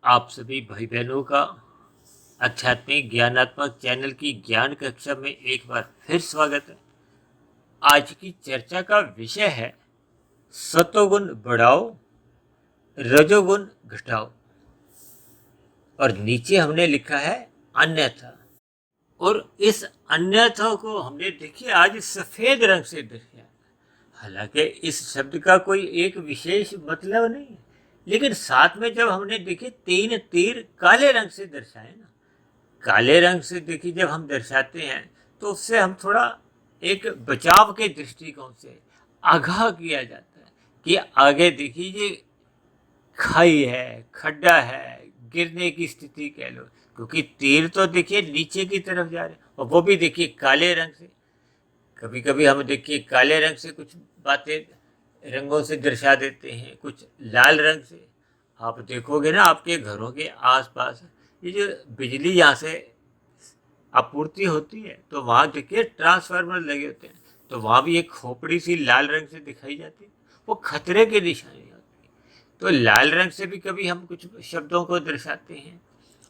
आप सभी भाई बहनों का आध्यात्मिक ज्ञानात्मक चैनल की ज्ञान कक्षा में एक बार फिर स्वागत है। आज की चर्चा का विषय है सतोगुण बढ़ाओ, रजोगुण घटाओ। और नीचे हमने लिखा है अन्यथा। और इस अन्यथा को हमने देखिए आज सफेद रंग से देखा। हालांकि इस शब्द का कोई एक विशेष मतलब नहीं है, लेकिन साथ में जब हमने देखे तीन तीर काले रंग से दर्शाए ना, काले रंग से देखिए जब हम दर्शाते हैं तो उससे हम थोड़ा एक बचाव के दृष्टिकोण से आगाह किया जाता है कि आगे देखिए ये खाई है, खड्डा है, गिरने की स्थिति कह लो, क्योंकि तीर तो देखिए नीचे की तरफ जा रहे हैं और वो भी देखिए काले रंग से। कभी कभी हम देखिए काले रंग से कुछ बातें रंगों से दर्शा देते हैं, कुछ लाल रंग से। आप देखोगे ना आपके घरों के आसपास ये जो बिजली यहाँ से आपूर्ति होती है तो वहाँ देखिए ट्रांसफार्मर लगे होते हैं, तो वहाँ भी एक खोपड़ी सी लाल रंग से दिखाई जाती है, वो खतरे की निशानी होती है। तो लाल रंग से भी कभी हम कुछ शब्दों को दर्शाते हैं।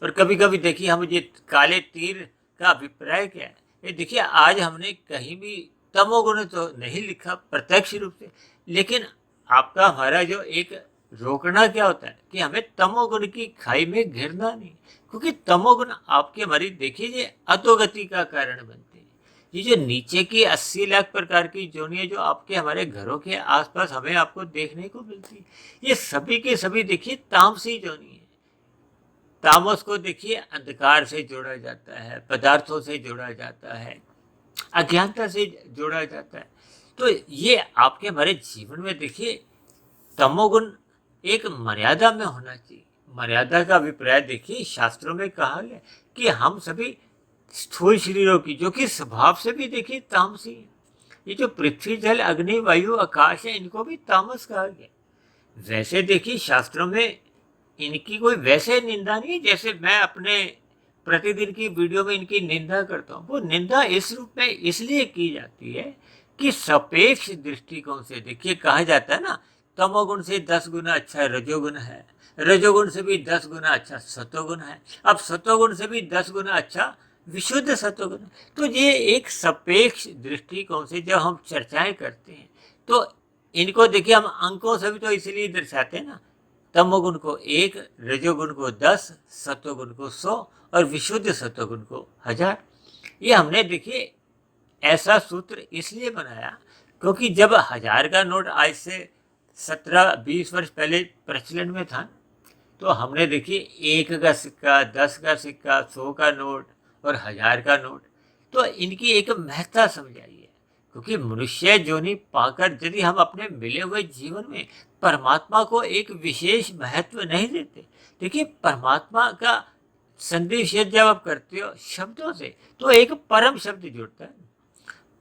और कभी कभी देखिए हम ये काले तीर का अभिप्राय क्या है, ये देखिए आज हमने कहीं भी तमोगुण तो नहीं लिखा प्रत्यक्ष रूप से, लेकिन आपका हमारा जो एक रोकना क्या होता है कि हमें तमोगुण की खाई में घिरना नहीं, क्योंकि तमोगुण आपके हमारी देखिए ये अधोगति का कारण बनते हैं। ये जो नीचे की 80 लाख प्रकार की जोनियां जो आपके हमारे घरों के आसपास हमें आपको देखने को मिलती है, ये सभी के सभी देखिए तामसी जोनी है। तामस को देखिए अंधकार से जोड़ा जाता है, पदार्थों से जोड़ा जाता है, अज्ञानता से जोड़ा जाता है। तो ये आपके हमारे जीवन में देखिए तमोगुण एक मर्यादा में होना चाहिए। मर्यादा का अभिप्राय देखिए शास्त्रों में कहा गया कि हम सभी स्थूल शरीरों की जो कि स्वभाव से भी देखिए तामसी है। ये जो पृथ्वी जल अग्नि वायु आकाश है इनको भी तामस कहा गया। वैसे देखिए शास्त्रों में इनकी कोई वैसे निंदा नहीं जैसे मैं अपने प्रतिदिन की वीडियो में इनकी निंदा करता हूँ। वो निंदा इस रूप में इसलिए की जाती है कि सापेक्ष दृष्टिकोण से देखिए कहा जाता है ना, तमोगुण से 10 गुना अच्छा रजोगुण है, रजोगुण से भी 10 गुना अच्छा सतोगुण है, अब सतोगुण से भी 10 गुना अच्छा विशुद्ध सतोगुण है। तो ये एक सापेक्ष दृष्टिकोण से जब हम चर्चाएं करते हैं तो इनको देखिए हम अंकों से भी तो इसलिए दर्शाते हैं ना, तमोगुण को 1, रजोगुण को 10, सतोगुण को 100 और विशुद्ध सतोगुण को 1000। ये हमने देखिए ऐसा सूत्र इसलिए बनाया क्योंकि जब 1000 का नोट आज से 17-20 वर्ष पहले प्रचलन में था, तो हमने देखिए 1 का सिक्का, 10 का सिक्का, 100 का नोट और 1000 का नोट, तो इनकी एक महत्ता समझाई है। क्योंकि मनुष्य जोनि पाकर यदि हम अपने मिले हुए जीवन में परमात्मा को एक विशेष महत्व नहीं देते, देखिए परमात्मा का संदेश जब आप करते हो शब्दों से तो एक परम शब्द जुड़ता है।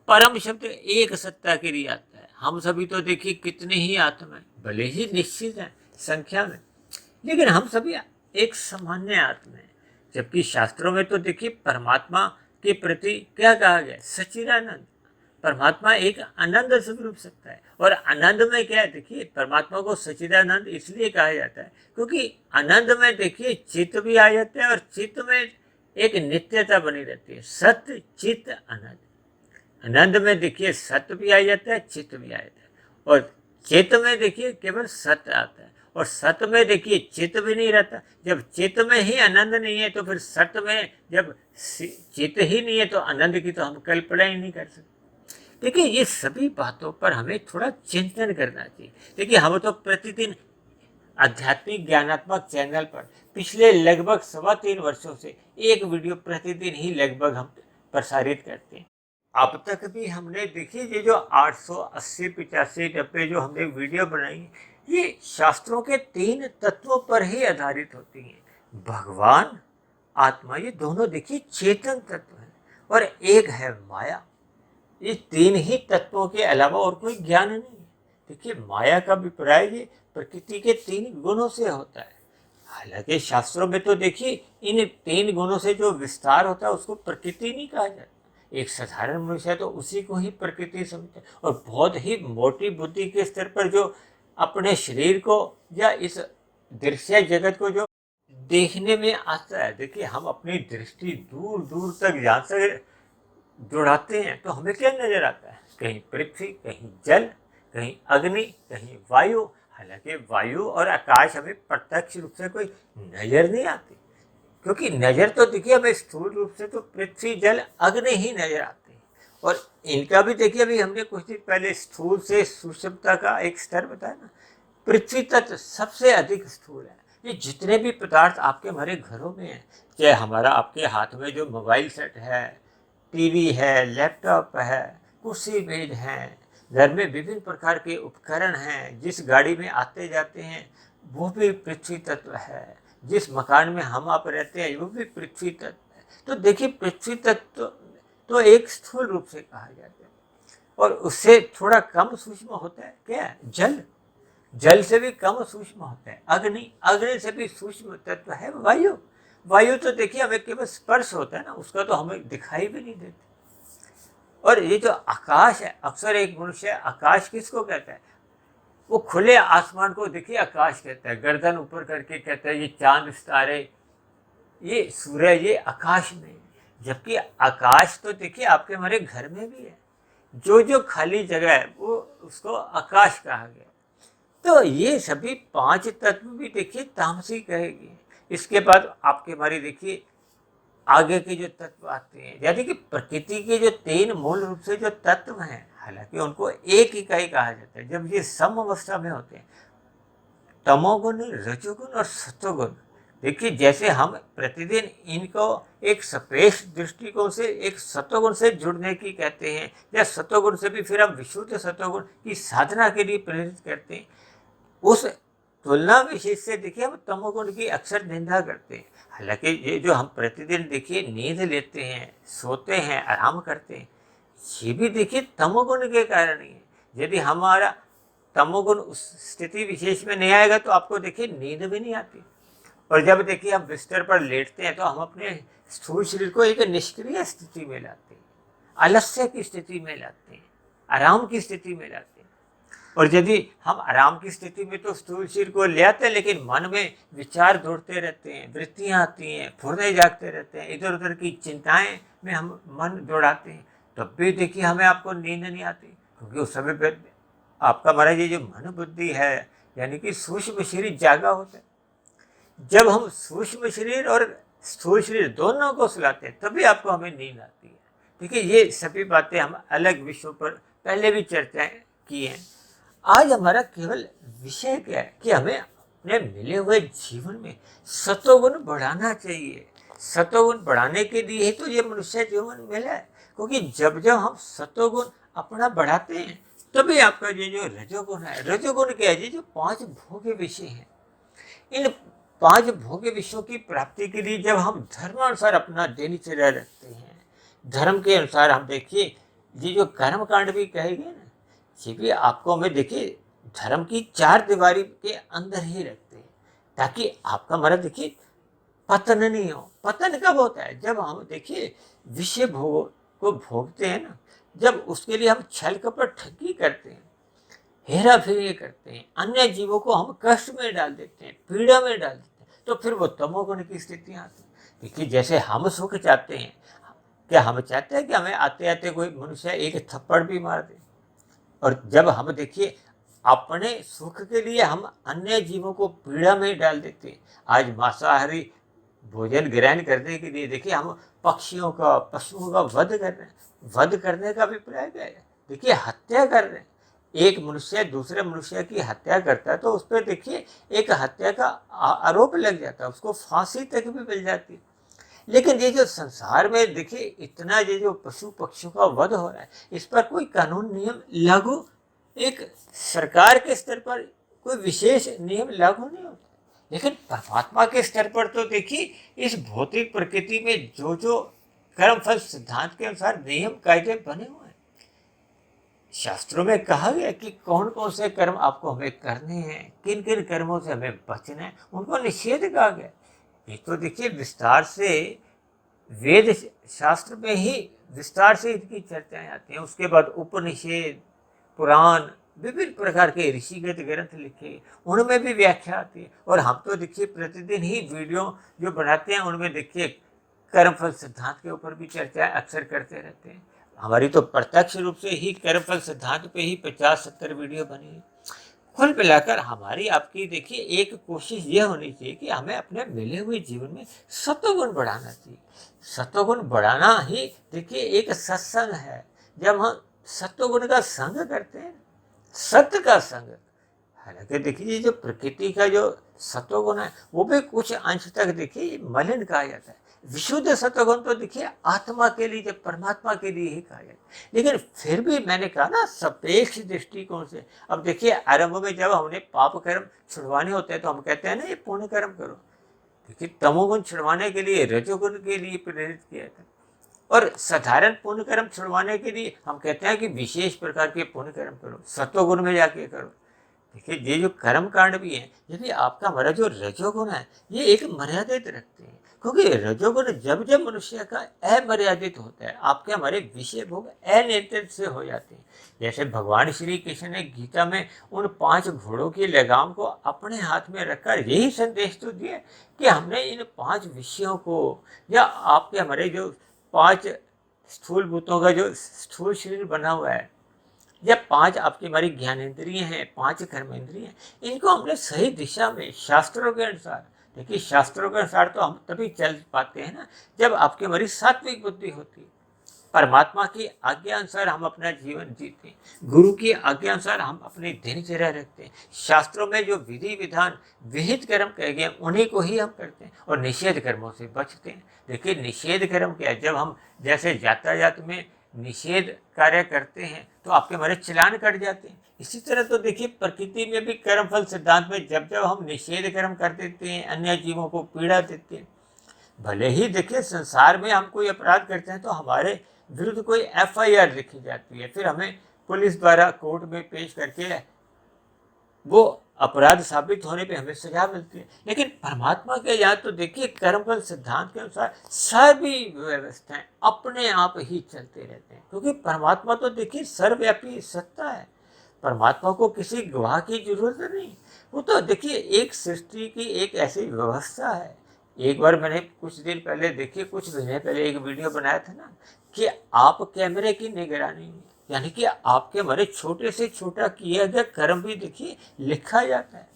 परम शब्द एक सत्ता के लिए आता है। हम सभी तो देखिए कितने ही आत्मा है, भले ही निश्चित है संख्या में, लेकिन हम सभी एक सामान्य आत्मा है। जबकि शास्त्रों में तो देखिए परमात्मा के प्रति क्या कहा गया, सच्चिदानंद। परमात्मा एक आनंद स्वरूप सत्ता है, और आनंद में क्या है देखिए परमात्मा को सच्चिदानंद इसलिए कहा जाता है क्योंकि आनंद में देखिए चित्त भी आ जाता है और चित्त में एक नित्यता बनी रहती है। सत्य चित्त आनंद, आनंद में देखिए सत्य भी आ जाता है, चित्त भी आ जाता है, और चित्त में देखिए केवल सत्य आता है, और सत्य में देखिए चित्त भी नहीं रहता। जब चित्त में ही आनंद नहीं है तो फिर सत्य में जब चित्त ही नहीं है तो आनंद की तो हम कल्पना ही नहीं कर सकते। देखिए ये सभी बातों पर हमें थोड़ा चिंतन करना चाहिए। देखिए हम तो प्रतिदिन आध्यात्मिक ज्ञानात्मक चैनल पर पिछले लगभग 3.25 वर्षों से एक वीडियो प्रतिदिन ही लगभग हम प्रसारित करते हैं। अब तक भी हमने देखिए ये जो 880, 85, 90 जो हमने वीडियो बनाई ये शास्त्रों के 3 तत्वों पर ही आधारित होती हैं। भगवान, आत्मा, ये दोनों देखिए चेतन तत्व है, और एक है माया। ये 3 ही तत्वों के अलावा और कोई ज्ञान नहीं है। देखिए माया का अभिप्राय ये प्रकृति के 3 गुणों से होता है। हालांकि शास्त्रों में तो देखिए इन 3 गुणों से जो विस्तार होता है उसको प्रकृति नहीं कहा जाता। एक साधारण मनुष्य है तो उसी को ही प्रकृति समझते हैं, और बहुत ही मोटी बुद्धि के स्तर पर जो अपने शरीर को या इस दृश्य जगत को जो देखने में आता है। देखिए हम अपनी दृष्टि दूर दूर तक जहाँ से दौड़ाते हैं तो हमें क्या नजर आता है? कहीं पृथ्वी, कहीं जल, कहीं अग्नि, कहीं वायु। हालांकि वायु और आकाश हमें प्रत्यक्ष रूप से कोई नजर नहीं आती, क्योंकि नजर तो देखिए हमें स्थूल रूप से तो पृथ्वी, जल, अग्नि ही नजर आते हैं। और इनका भी देखिए अभी हमने कुछ दिन पहले स्थूल से सूक्ष्मता का एक स्तर बताया ना। पृथ्वी तत्व सबसे अधिक स्थूल है। ये जितने भी पदार्थ आपके हमारे घरों में हैं, चाहे हमारा आपके हाथ में जो मोबाइल सेट है, टीवी है, लैपटॉप है, कुर्सी मेज हैं, घर में विभिन्न प्रकार के उपकरण हैं, जिस गाड़ी में आते जाते हैं वो भी पृथ्वी तत्व है, जिस मकान में हम आप रहते हैं वो भी पृथ्वी तत्व है। तो देखिए पृथ्वी तत्व तो एक स्थूल रूप से कहा जाता है। और उससे थोड़ा कम सूक्ष्म होता है क्या? जल। जल से भी कम सूक्ष्म होता है अग्नि। अग्नि से भी सूक्ष्म तत्व है वायु। वायु तो देखिए हमें केवल स्पर्श होता है ना, उसका तो हमें दिखाई भी नहीं देता। और ये जो आकाश है, अक्सर एक मनुष्य आकाश किसको कहता है? वो खुले आसमान को देखिए आकाश कहता है, गर्दन ऊपर करके कहता है ये चांद सितारे, ये सूर्य, ये आकाश में। जबकि आकाश तो देखिए आपके हमारे घर में भी है। जो जो खाली जगह है वो उसको आकाश कहा गया। तो ये सभी पांच तत्व भी देखिए तामसी कहेगी। इसके बाद आपके हमारे देखिए आगे के जो तत्व आते हैं, यानी कि प्रकृति के जो तीन मूल रूप से जो तत्व हैं, हालांकि उनको एक इकाई कहा जाता है जब ये सम अवस्था में होते हैं। तमोगुण, रजोगुण और सतोगुण। देखिए जैसे हम प्रतिदिन इनको एक सपेश दृष्टिकोण से एक सतोगुण से जुड़ने की कहते हैं, या सतोगुण से भी फिर हम विशुद्ध सतोगुण की साधना के लिए प्रेरित करते हैं, उस तुलना विशेष से देखिए हम तमोगुण की अक्सर निंदा करते हैं। हालांकि ये जो हम प्रतिदिन देखिए नींद लेते हैं, सोते हैं, आराम करते हैं, ये भी देखिए तमोगुण के कारण ही है। यदि हमारा तमोगुण उस स्थिति विशेष में नहीं आएगा तो आपको देखिए नींद भी नहीं आती। और जब देखिए हम बिस्तर पर लेटते हैं तो हम अपने स्थूल शरीर को एक निष्क्रिय स्थिति में लाते हैं, आलस्य की स्थिति में लाते हैं, आराम की स्थिति में लाते हैं। और यदि हम आराम की स्थिति में तो स्थूल शरीर को ले आते हैं, लेकिन मन में विचार दौड़ते रहते हैं, वृत्तियाँ आती हैं, फुर्ने जागते रहते हैं, इधर उधर की चिंताएं में हम मन दौड़ाते हैं, तब भी देखिए हमें आपको नींद नहीं आती, क्योंकि उस समय पर आपका हमारा ये जो मन बुद्धि है, यानी कि सूक्ष्म शरीर जागा होता है। जब हम सूक्ष्म शरीर और स्थूल शरीर दोनों को सुलाते हैं तभी आपको हमें नींद आती है। देखिए ये सभी बातें हम अलग विषयों पर पहले भी चर्चाएं की हैं। आज हमारा केवल विषय क्या है कि हमें अपने मिले हुए जीवन में सतोगुण बढ़ाना चाहिए। सतोगुण बढ़ाने के लिए ही तो ये मनुष्य जीवन मिला है, क्योंकि जब जब हम सतोगुण अपना बढ़ाते हैं तभी आपका ये जो रजोगुण है, रजोगुण क्या है? ये जो पांच भोग्य विषय हैं, इन पांच भोग्य विषयों की प्राप्ति के लिए जब हम धर्मानुसार अपना दिनचर्या रखते हैं, धर्म के अनुसार हम देखिए ये जो कर्म कांड भी कहेंगे ना, ये भी आपको हमें देखिए धर्म की चार दीवारी के अंदर ही रखते हैं, ताकि आपका हमारा देखिए पतन नहीं हो। पतन कब होता है? जब हम देखिए विषय भोग को भोगते हैं ना, जब उसके लिए हम छल कपट ठगी करते हैं, हेरा फेरी करते हैं, अन्य जीवों को हम कष्ट में डाल देते हैं, पीड़ा में डाल देते हैं, तो फिर वो तमोगुण की स्थितियाँ आती हैं। देखिए जैसे हम सुख चाहते हैं, क्या हम चाहते हैं कि हमें आते आते कोई मनुष्य एक थप्पड़ भी मार दे? और जब हम देखिए अपने सुख के लिए हम अन्य जीवों को पीड़ा में डाल देते हैं। आज मांसाहारी भोजन ग्रहण करने के लिए देखिए हम पक्षियों का, पशुओं का वध कर रहे हैं। वध करने का अभिप्राय क्या है? देखिए हत्या कर रहे हैं। एक मनुष्य दूसरे मनुष्य की हत्या करता है तो उस पर देखिए एक हत्या का आरोप लग जाता है, उसको फांसी तक भी मिल जाती है। लेकिन ये जो संसार में देखिए इतना ये जो पशु पक्षियों का वध हो रहा है, इस पर कोई कानून नियम लागू एक सरकार के स्तर पर कोई विशेष नियम लागू नहीं होता। लेकिन परमात्मा के स्तर पर तो देखिए इस भौतिक प्रकृति में जो जो कर्मफल सिद्धांत के अनुसार नियम कायदे बने हुए हैं। शास्त्रों में कहा गया कि कौन कौन से कर्म आपको हमें करने हैं, किन किन कर्मों से हमें बचना है, उनको निषेध कहा गया। ये तो देखिए विस्तार से वेद शास्त्र में ही विस्तार से इनकी चर्चाएं आती हैं। उसके बाद उपनिषेध, पुराण, विभिन्न प्रकार के ऋषिगत ग्रंथ लिखे, उनमें भी व्याख्या आती है। और हम तो देखिए प्रतिदिन ही वीडियो जो बनाते हैं उनमें देखिए कर्मफल सिद्धांत के ऊपर भी चर्चा अक्सर करते रहते हैं। हमारी तो प्रत्यक्ष रूप से ही कर्मफल सिद्धांत पे ही 50-70 वीडियो बनी है। कुल मिलाकर हमारी आपकी देखिए एक कोशिश यह होनी चाहिए कि हमें अपने मिले हुए जीवन में सत्वगुण बढ़ाना चाहिए। सत्वगुण बढ़ाना ही देखिए एक सत्संग है। जब हम सत्वगुण का संग करते हैं, सत्य का संग, हालांकि देखिए जो प्रकृति का जो सत्वगुण है वो भी कुछ अंश तक देखिए मलिन कहा जाता है। विशुद्ध सत्वगुण तो देखिए आत्मा के लिए, जब परमात्मा के लिए ही कहा जाता है। लेकिन फिर भी मैंने कहा ना सापेक्ष दृष्टिकोण से। अब देखिए आरंभ में जब हमने पाप कर्म छुड़वाने होते हैं तो हम कहते हैं ना ये पुण्य कर्म करो। देखिए तमोगुण छुड़वाने के लिए रजोगुण के लिए प्रेरित किया था, और साधारण पुण्य कर्म छुड़वाने के लिए हम कहते हैं कि विशेष प्रकार के पुण्य कर्म करो, सत्वगुण में जाके करो। देखिए ये जो कर्म कांड भी है, ये भी आपका हमारा जो रजोगुण है ये एक मर्यादित रखते हैं, क्योंकि रजोगुण जब जब मनुष्य का अमर्यादित होता है, आपके हमारे विषय भोग अनियंत्रित से हो जाते हैं। जैसे भगवान श्री कृष्ण ने गीता में उन 5 घोड़ों की लगाम को अपने हाथ में रखकर यही संदेश तो दिया कि हमने इन 5 विषयों को, या आपके हमारे जो 5 स्थूल भूतों का जो स्थूल शरीर बना हुआ है, या 5 आपकी हमारी ज्ञानेंद्रिय हैं, 5 कर्मेंद्रिय हैं, इनको हमने सही दिशा में शास्त्रों के अनुसार, देखिए शास्त्रों के अनुसार तो हम तभी चल पाते हैं ना जब आपकी हमारी सात्विक बुद्धि होती है। परमात्मा की आज्ञा अनुसार हम अपना जीवन जीते हैं, गुरु की आज्ञा अनुसार हम अपनी दिनचर्या रखते हैं, शास्त्रों में जो विधि विधान विहित कर्म कहे गए उन्हीं को ही हम करते हैं, और निषेध कर्मों से बचते हैं। देखिए निषेध कर्म क्या है, जब हम जैसे यातायात में निषेध कार्य करते हैं तो आपके हमारे चलान कट जाते हैं। इसी तरह तो देखिए प्रकृति में भी कर्मफल सिद्धांत में जब जब हम निषेध कर्म कर देते हैं, अन्य जीवों को पीड़ा देते हैं, भले ही देखिए संसार में हम कोई अपराध करते हैं तो हमारे विरुद्ध कोई FIR लिखी जाती है, फिर हमें पुलिस द्वारा कोर्ट में पेश करके वो अपराध साबित होने पे हमें सजा मिलती है। लेकिन परमात्मा के यहाँ तो देखिए कर्मफल सिद्धांत के अनुसार सभी व्यवस्थाएं अपने आप ही चलते रहते हैं, क्योंकि परमात्मा तो देखिए सर्वव्यापी सत्ता है। परमात्मा को किसी गवाह की जरूरत नहीं, वो तो देखिए एक सृष्टि की एक ऐसी व्यवस्था है। एक बार मैंने कुछ दिन पहले देखिए, कुछ महीने पहले एक वीडियो बनाया था ना कि आप कैमरे की निगरानी में, यानी कि आपके हमारे छोटे से छोटा किया गया कर्म भी देखिए लिखा जाता है।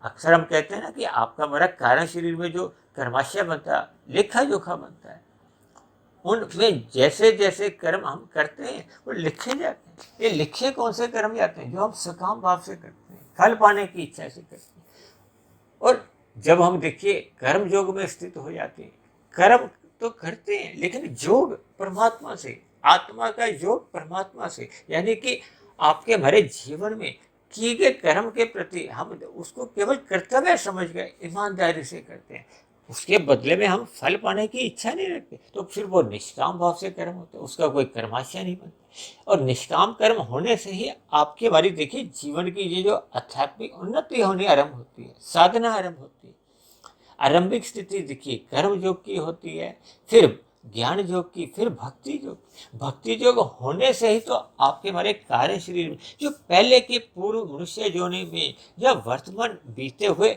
अक्सर हम कहते हैं ना कि आपका हमारा कारण शरीर में जो कर्माशय बनता है, लेखा जोखा बनता है, उनमें जैसे जैसे कर्म हम करते हैं वो लिखे जाते हैं। ये लिखे कौन से कर्म जाते हैं? जो हम सकाम भाव से करते हैं, फल पाने की इच्छा से करते हैं। और जब हम देखिए कर्म योग में स्थित हो जाते हैं, कर्म तो करते हैं लेकिन योग परमात्मा से, आत्मा का योग परमात्मा से, यानी कि आपके हमारे जीवन में किए गए कर्म के प्रति हम उसको केवल कर्तव्य समझ कर ईमानदारी से करते हैं, उसके बदले में हम फल पाने की इच्छा नहीं रखते, तो फिर वो निष्काम भाव से कर्म होता है, उसका कोई कर्माशय नहीं बनता। और निष्काम कर्म होने से ही आपके हमारी देखिए जीवन की ये जो आध्यात्मिक उन्नति होनी आरंभ होती है, साधना आरंभ होती है। आरंभिक स्थिति देखिए कर्म योग की होती है, फिर ज्ञान योग की, फिर भक्ति योग। भक्ति योग होने से ही तो आपके हमारे कार्य शरीर में जो पहले के पूर्व मनुष्य योनि में या वर्तमान बीते हुए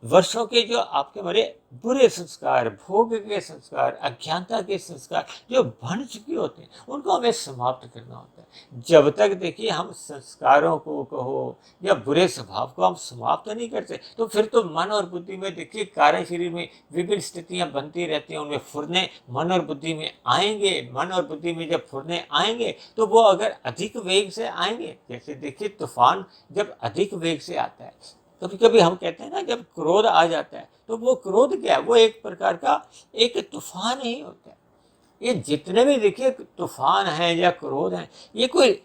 वर्षों के जो आपके हमारे बुरे संस्कार, भोग के संस्कार, अज्ञानता के संस्कार जो बन चुके होते हैं, उनको हमें समाप्त करना होता है। जब तक देखिए हम संस्कारों को कहो या बुरे स्वभाव को हम समाप्त नहीं करते, तो फिर तो मन और बुद्धि में देखिए कार्य शरीर में विभिन्न स्थितियां बनती रहती हैं, उनमें फुरने मन और बुद्धि में आएंगे। मन और बुद्धि में जब फुरने आएंगे तो वो अगर अधिक वेग से आएंगे, जैसे देखिए तूफान जब अधिक वेग से आता है, कभी कभी हम कहते हैं ना जब क्रोध आ जाता है, तो वो क्रोध क्या है? वो एक प्रकार का एक तूफान ही होता है। ये जितने भी देखिए तूफान हैं या क्रोध हैं, ये कोई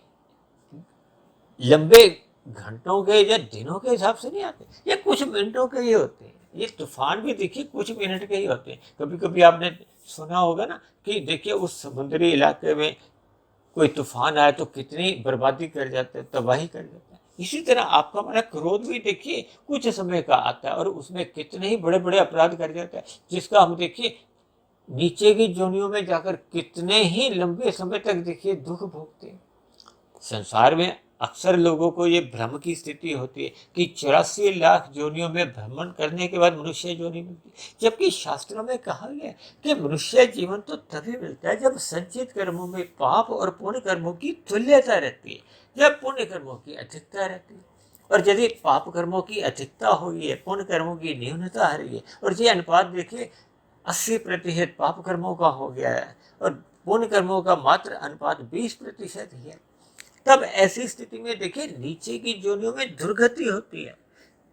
लंबे घंटों के या दिनों के हिसाब से नहीं आते, ये कुछ मिनटों के ही होते हैं। ये तूफान भी देखिए कुछ मिनट के ही होते हैं। कभी कभी आपने सुना होगा ना कि देखिए उस समुद्री इलाके में कोई तूफान आए तो कितनी बर्बादी कर जाता है, तबाही कर जाता है। इसी तरह आपका हमारा क्रोध भी देखिए कुछ समय का आता है और उसमें कितने ही बड़े बड़े अपराध कर जाता है, जिसका हम देखिए नीचे की जोनियों में जाकर कितने ही लंबे समय तक देखिए दुख भोगते हैं। संसार में अक्सर लोगों को ये भ्रम की स्थिति होती है कि 84 लाख योनियों में भ्रमण करने के बाद मनुष्य योनि मिलती है, जबकि शास्त्रों में कहा गया है कि मनुष्य जीवन तो तभी मिलता है जब संचित कर्मों में पाप और पुण्य कर्मों की तुल्यता रहती है, जब पुण्य कर्मों की अधिकता रहती है। और यदि पाप कर्मों की अधिकता हो गई है, पुण्य कर्मों की न्यूनता आ रही है, और ये अनुपात देखिए 80% पाप कर्मों का हो गया है और पुण्य कर्मों का मात्र अनुपात 20% ही है, तब ऐसी स्थिति में देखिए नीचे की योनियों में दुर्गति होती है।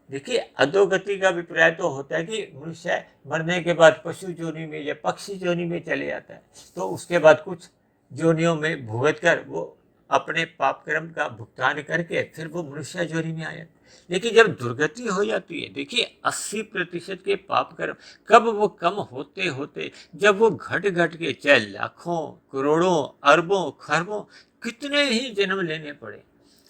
देखिए अधोगति का अभिप्राय तो होता है कि मनुष्य मरने के बाद पशु योनि में या पक्षी योनि में चले जाता है, तो उसके बाद कुछ योनियों में भुगत कर वो अपने पाप कर्म का भुगतान करके फिर वो मनुष्य योनि में आया। लेकिन जब दुर्गति हो जाती है, देखिए 80% के पाप कर्म कब वो कम होते होते जब वो घट घट के चाहे लाखों करोड़ों अरबों खरबों कितने ही जन्म लेने पड़े।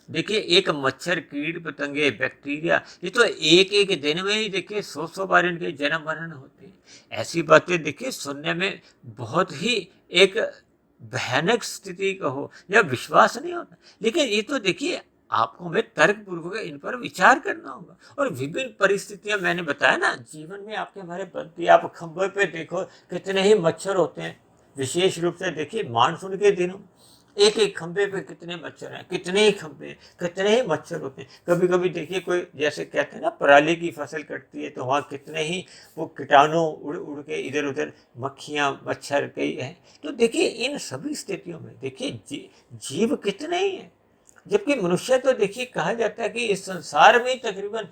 देखिए एक मच्छर कीट पतंगे बैक्टीरिया ये तो एक एक दिन में ही देखिए 100 बार इनके जन्म मरण होते हैं। ऐसी बातें देखिए सुनने में बहुत ही एक भयानक स्थिति कहो या विश्वास नहीं होता, लेकिन ये तो देखिए आपको हमें तर्क पूर्वक इन पर विचार करना होगा। और विभिन्न परिस्थितियां मैंने बताया ना जीवन में आपके हमारे बनती है। आप खंभे पे देखो कितने ही मच्छर होते हैं, विशेष रूप से देखिए मानसून के दिनों एक एक खंभे पे कितने मच्छर हैं, कितने ही खंभे कितने ही मच्छर होते हैं। कभी कभी देखिए कोई जैसे कहते हैं ना पराली की फसल कटती है तो वहाँ कितने ही वो कीटाणु उड़ उड़ के इधर उधर मक्खियाँ मच्छर कई हैं। तो देखिए इन सभी स्थितियों में देखिए जीव कितने ही हैं, जबकि मनुष्य तो देखिए कहा जाता है कि इस संसार में तकरीबन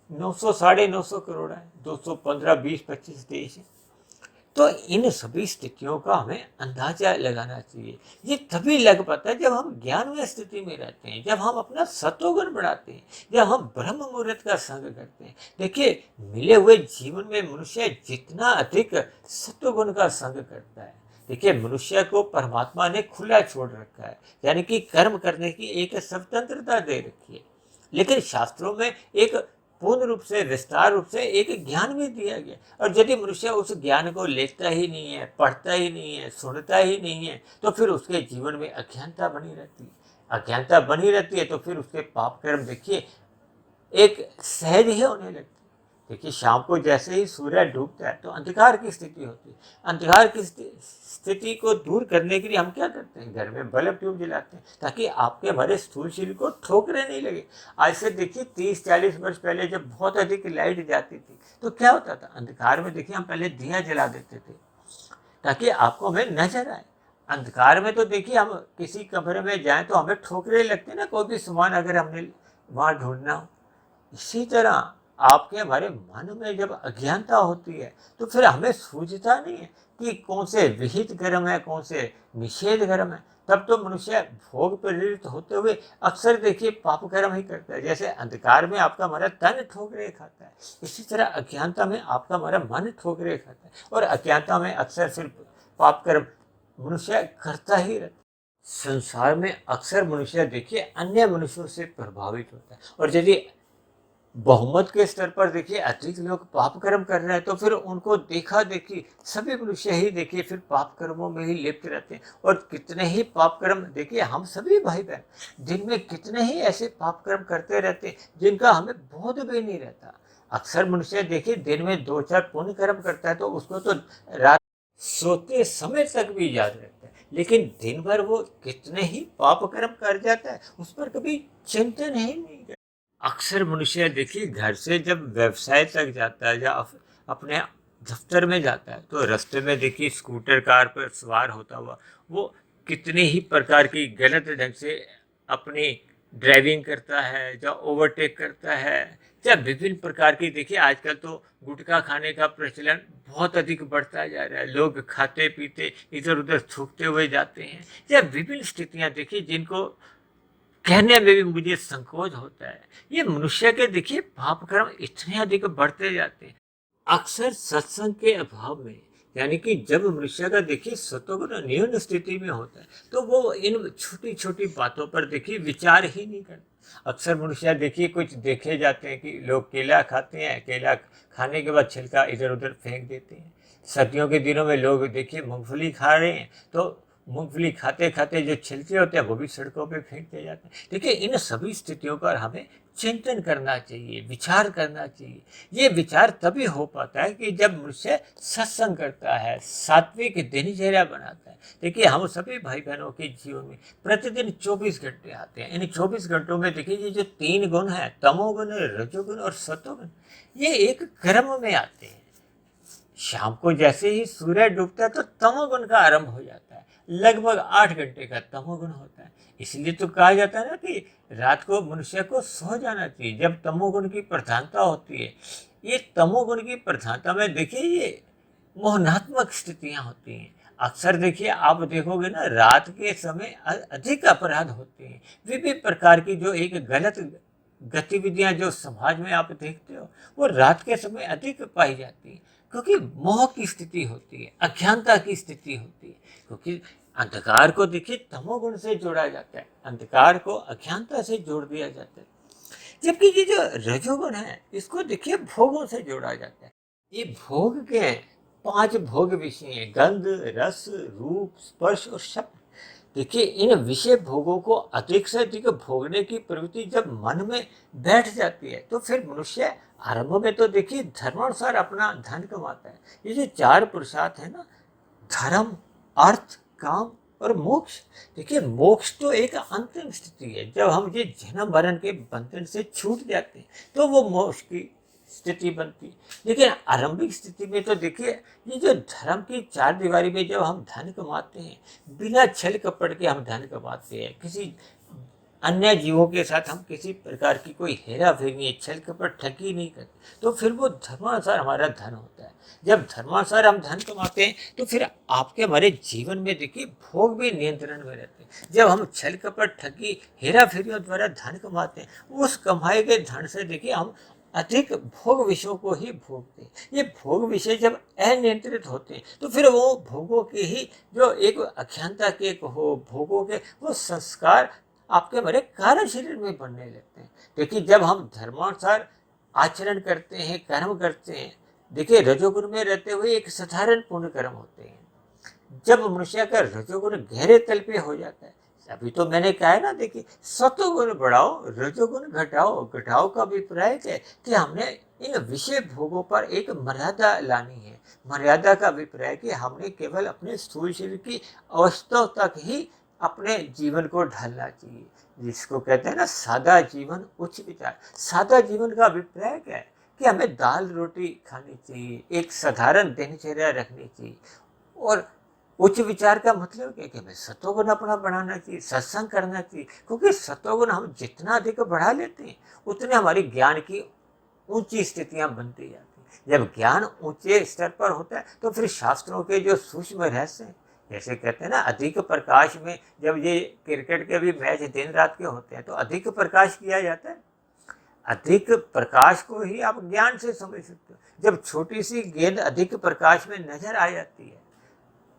900 साढ़े 900 करोड़ है, 215 20 25 देश है। तो इन सभी स्थितियों का हमें अंदाजा लगाना चाहिए। ये तभी लग पाता है जब हम ज्ञान में स्थिति में रहते हैं, जब हम अपना सत्वगुण बढ़ाते हैं, जब हम ब्रह्म मुहूर्त का संग करते हैं। देखिए मिले हुए जीवन में मनुष्य जितना अधिक सत्वगुण का संग करता है, देखिए मनुष्य को परमात्मा ने खुला छोड़ रखा है, यानी कि कर्म करने की एक स्वतंत्रता दे रखी है। लेकिन शास्त्रों में एक पूर्ण रूप से विस्तार रूप से एक ज्ञान भी दिया गया, और यदि मनुष्य उस ज्ञान को लेता ही नहीं है, पढ़ता ही नहीं है, सुनता ही नहीं है, तो फिर उसके जीवन में अज्ञानता बनी रहती है। अज्ञानता बनी रहती है तो फिर उसके पाप कर्म देखिए एक सहज ही होने लगती है। देखिए शाम को जैसे ही सूर्य डूबता है तो अंधकार की स्थिति होती है। अंधकार की स्थिति को दूर करने के लिए हम क्या करते हैं, घर में बल्ब ट्यूब जलाते हैं ताकि आपके हमारे स्थूल शरीर को ठोकरें नहीं लगे। आज से देखिए 30-40 वर्ष पहले जब बहुत अधिक लाइट जाती थी तो क्या होता था, अंधकार में देखिए हम पहले दिया जला देते थे ताकि आपको हमें नजर आए। अंधकार में तो देखिए हम किसी कमरे में जाएं तो हमें ठोकरें लगते ना, कोई भी सामान अगर हमने वहाँ ढूंढना हो। इसी तरह आपके हमारे मन में जब अज्ञानता होती है तो फिर हमें सूझता नहीं है कि कौन से विहित कर्म है, कौन से निषेध कर्म है। तब तो मनुष्य भोग प्रेरित होते हुए अक्सर देखिए पाप कर्म ही करता है। जैसे अंधकार में आपका हमारा तन ठोकरे खाता है, इसी तरह अज्ञानता में आपका हमारा मन ठोकरे खाता है, और अज्ञानता में अक्सर फिर पाप कर्म मनुष्य करता ही रहता है। संसार में अक्सर मनुष्य देखिए अन्य मनुष्यों से प्रभावित होता है, और यदि बहुमत के स्तर पर देखिए अधिक लोग पाप कर्म कर रहे हैं तो फिर उनको देखा देखी सभी मनुष्य ही देखिए फिर पाप कर्मों में ही लिप्त रहते हैं। और कितने ही पाप कर्म देखिए हम सभी भाई बहन दिन में कितने ही ऐसे पाप कर्म करते रहते हैं जिनका हमें बोध भी नहीं रहता। अक्सर मनुष्य देखिए दिन में 2-4 पुण्य कर्म करता है तो उसको तो रात सोते समय तक भी याद रहता है, लेकिन दिन भर वो कितने ही पाप कर्म कर जाता है उस पर कभी चिंतन ही नहीं करता। अक्सर मनुष्य देखिए घर से जब व्यवसाय तक जाता है या अपने दफ्तर में जाता है तो रास्ते में देखिए स्कूटर कार पर सवार होता हुआ वो कितने ही प्रकार की गलत ढंग से अपनी ड्राइविंग करता है या ओवरटेक करता है, या विभिन्न प्रकार की देखिए आजकल तो गुटखा खाने का प्रचलन बहुत अधिक बढ़ता जा रहा है। लोग खाते पीते इधर उधर थूकते हुए जाते हैं, या विभिन्न स्थितियां देखिए जिनको कहने में भी मुझे संकोच होता है। ये मनुष्य के देखिए पाप कर्म इतने अधिक बढ़ते जाते हैं। अक्सर सत्संग के अभाव में, यानी कि जब मनुष्य का देखिए सत्वगुण न्यून स्थिति में होता है तो वो इन छोटी छोटी बातों पर देखिए विचार ही नहीं करता। अक्सर मनुष्य देखिए कुछ देखे जाते हैं कि लोग केला खाते हैं, केला खाने के बाद छिलका इधर उधर फेंक देते हैं। सर्दियों के दिनों में लोग देखिए मूंगफली खा रहे हैं तो मूंगफली खाते खाते जो छिलके होते हैं वो भी सड़कों पे फेंक दिए जाते हैं। देखिए, इन सभी स्थितियों पर हमें चिंतन करना चाहिए, विचार करना चाहिए। ये विचार तभी हो पाता है कि जब मनुष्य सत्संग करता है, सात्विक दिनचर्या बनाता है। देखिए, हम सभी भाई बहनों के जीवन में प्रतिदिन 24 घंटे आते हैं। इन 24 घंटों में देखिए, ये जो 3 गुण है, तमोगुण, रजोगुण और सतोगुण, ये एक क्रम में आते हैं। शाम को जैसे ही सूर्य डूबता है तो तमोगुण का आरंभ हो जाता है। लगभग 8 घंटे का तमोगुण होता है। इसलिए तो कहा जाता है ना कि रात को मनुष्य को सो जाना चाहिए जब तमोगुण की प्रधानता होती है। ये तमोगुण की प्रधानता में देखिए, ये मोहनात्मक स्थितियां होती हैं। अक्सर देखिए, आप देखोगे ना, रात के समय अधिक अपराध होते हैं। विभिन्न प्रकार की जो एक गलत गतिविधियां जो समाज में आप देखते हो, वो रात के समय अधिक पाई जाती है। क्योंकि मोह की स्थिति होती है, अज्ञानता की स्थिति होती है। क्योंकि अंधकार को देखिए तमोगुण से जोड़ा जाता है, अंधकार को अज्ञानता से जोड़ दिया जाता है। जबकि ये जो रजोगुण है, इसको देखिए भोगों से जोड़ा जाता है। ये भोग के हैं, 5 भोग विषय हैं: गंध, रस, रूप, स्पर्श और शब्द। देखिए, इन विषय भोगों को अधिक से अधिक भोगने की प्रवृत्ति जब मन में बैठ जाती है तो फिर मनुष्य आरंभ में तो देखिए धर्मानुसार अपना धन कमाता है। ये जो 4 पुरुषार्थ है ना, धर्म, अर्थ, काम और मोक्ष। देखिए, मोक्ष तो एक अंतिम स्थिति है। जब हम ये जन्म मरण के बंधन से छूट जाते हैं तो वो मोक्ष की स्थिति बनती है। लेकिन आरंभिक स्थिति में तो देखिए, ये जो धर्म की 4 दीवारी में जब हम धन कमाते हैं, बिना छल कपट के हम धन कमाते हैं, किसी अन्य जीवों के साथ हम किसी प्रकार की कोई हेरा फेरी, छल कपट, ठगी नहीं करते, तो फिर वो धर्मानुसार हमारा धन होता है। जब धर्मानुसार हम धन कमाते हैं तो फिर आपके हमारे जीवन में देखिए भोग भी नियंत्रण में रहते हैं। जब हम छल कपट, ठगी, हेरा फेरियों द्वारा धन कमाते हैं, उस कमाए गए धन से देखिए हम अधिक भोग विषयों को ही भोगते हैं। ये भोग विषय जब अनियंत्रित होते हैं तो फिर वो भोगों के ही जो एक अज्ञानता के हो, भोगों के वो संस्कार आपके हमारे कार्य शरीर में बनने लगते हैं। देखिए, जब हम धर्मानुसार आचरण करते हैं, कर्म करते हैं, देखिए रजोगुण में रहते हुए एक साधारण पुण्य कर्म होते हैं। जब मनुष्य का रजोगुण गहरे तल पे हो जाता है, अभी तो मैंने कहा है ना, देखिए सतोगुण बढ़ाओ, रजोगुण घटाओ। घटाओ का अभिप्राय है कि हमने इन विषय भोगों पर एक मर्यादा लानी है। मर्यादा का अभिप्राय कि हमने केवल अपने स्थूल शरीर की अवस्था तक ही अपने जीवन को ढालना चाहिए, जिसको कहते हैं ना सादा जीवन उच्च विचार। सादा जीवन का अभिप्राय क्या है कि हमें दाल रोटी खानी चाहिए, एक साधारण दिनचर्या रखनी चाहिए। और उच्च विचार का मतलब क्या है कि हमें सतोगुण अपना बढ़ाना चाहिए, सत्संग करना चाहिए। क्योंकि सतोगुण हम जितना अधिक बढ़ा लेते हैं उतने हमारी ज्ञान की ऊंची स्थितियां बनती जाती हैं। जब ज्ञान ऊंचे स्तर पर होता है तो फिर शास्त्रों के जो सूक्ष्म रहस्य हैं, जैसे कहते हैं ना, अधिक प्रकाश में, जब ये क्रिकेट के भी मैच दिन रात के होते हैं तो अधिक प्रकाश किया जाता है। अधिक प्रकाश को ही आप ज्ञान से समझ सकते हो। जब छोटी सी गेंद अधिक प्रकाश में नजर आ जाती है,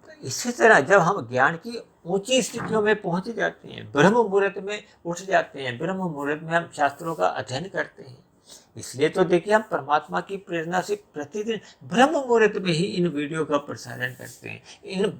तो इसी तरह जब हम ज्ञान की ऊंची स्थितियों में पहुंच जाते हैं, ब्रह्म मुहूर्त में उठ जाते हैं, ब्रह्म मुहूर्त में हम शास्त्रों का अध्ययन करते हैं। इसलिए तो देखिए, हम परमात्मा की प्रेरणा से प्रतिदिन ब्रह्म मुहूर्त में ही इन वीडियो का प्रसारण करते हैं। इन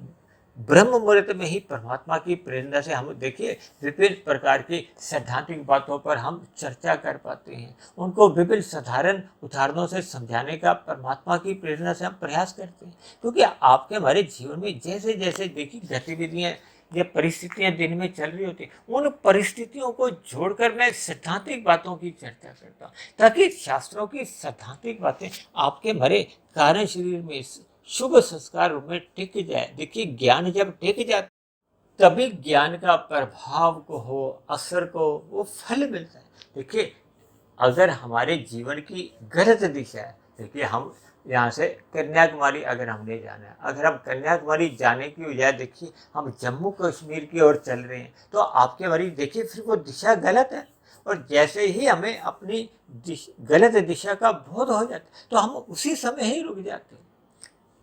ब्रह्म मुहूर्त में ही परमात्मा की प्रेरणा से हम देखिए विभिन्न प्रकार की सैद्धांतिक बातों पर हम चर्चा कर पाते हैं। उनको विभिन्न साधारण उदाहरणों से समझाने का परमात्मा की प्रेरणा से हम प्रयास करते हैं। क्योंकि आपके हमारे जीवन में जैसे जैसे देखिए गतिविधियाँ या परिस्थितियाँ दिन में चल रही होती, उन परिस्थितियों को जोड़कर मैं सैद्धांतिक बातों की चर्चा करता हूँ, ताकि शास्त्रों की सैद्धांतिक बातें आपके हमारे कार्य शरीर में शुभ संस्कार रूप में टिक जाए। देखिए, ज्ञान जब टिक जाता तभी ज्ञान का प्रभाव को हो, असर को वो फल मिलता है। देखिए, अगर हमारे जीवन की गलत दिशा है, देखिए हम यहाँ से कन्याकुमारी अगर हमने जाना है, अगर हम कन्याकुमारी जाने की बजाय देखिए हम जम्मू कश्मीर की ओर चल रहे हैं, तो आपके हमारी देखिए फिर वो दिशा गलत है। और जैसे ही हमें अपनी गलत दिशा का बोध हो जाता है तो हम उसी समय ही रुक जाते हैं।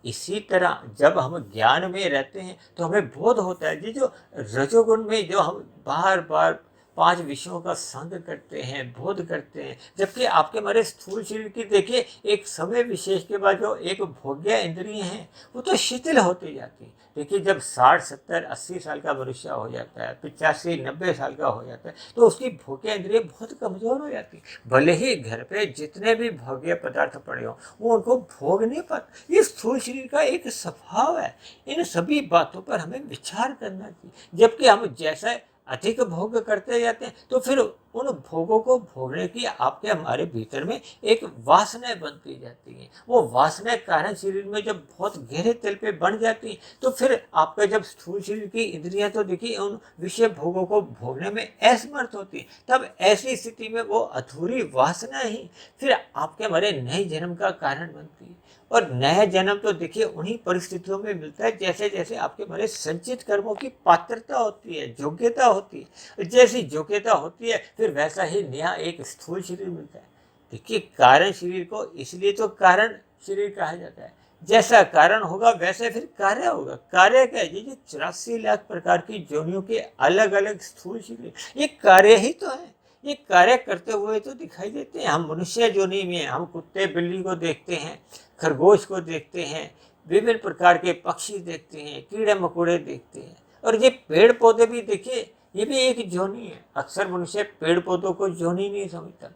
इसी तरह जब हम ज्ञान में रहते हैं तो हमें बोध होता है, ये जो रजोगुण में जो हम बार बार 5 विषयों का संग करते हैं, बोध करते हैं, जबकि आपके हमारे स्थूल शरीर की देखिए एक समय विशेष के बाद जो एक भोग्य इंद्रिय हैं वो तो शिथिल होती जाती है। देखिए जब 60, 70, 80 साल का मनुष्य हो जाता है, 85, 90 साल का हो जाता है, तो उसकी भोग्य इंद्रिय बहुत कमजोर हो जाती है। भले ही घर पे जितने भी भोग्य पदार्थ पड़े हों वो उनको भोग नहीं पाते। ये स्थूल शरीर का एक स्वभाव है। इन सभी बातों पर हमें विचार करना चाहिए। जबकि हम जैसा अधिक भोग करते जाते हैं तो फिर उन भोगों को भोगने की आपके हमारे भीतर में एक वासना बनती जाती है। वो वासना कारण शरीर में जब बहुत गहरे तल पे बन जाती है तो फिर आपका जब स्थूल शरीर की इंद्रियां तो देखिए उन विषय भोगों को भोगने में असमर्थ होती है। तब ऐसी स्थिति में वो अधूरी वासना ही फिर आपके हमारे नए जन्म का कारण बनती है। और नया जन्म तो देखिए उन्हीं परिस्थितियों में मिलता है जैसे जैसे आपके हमारे संचित कर्मों की पात्रता होती है, योग्यता होती है। जैसी योग्यता होती है फिर वैसा ही नया एक स्थूल शरीर मिलता है। देखिए कारण शरीर को इसलिए तो कारण शरीर कहा जाता है। जैसा कारण होगा वैसे फिर कार्य होगा। कार्य क्या है? ये जो 84 लाख प्रकार की योनियों के अलग अलग स्थूल शरीर, ये कार्य ही तो है। ये कार्य करते हुए तो दिखाई देते हैं। हम मनुष्य योनि में हम कुत्ते बिल्ली को देखते हैं, खरगोश को देखते हैं, विभिन्न प्रकार के पक्षी देखते हैं, कीड़े मकोड़े देखते हैं। और ये पेड़ पौधे भी देखिए, ये भी एक योनि है। अक्सर मनुष्य पेड़ पौधों को योनि नहीं समझता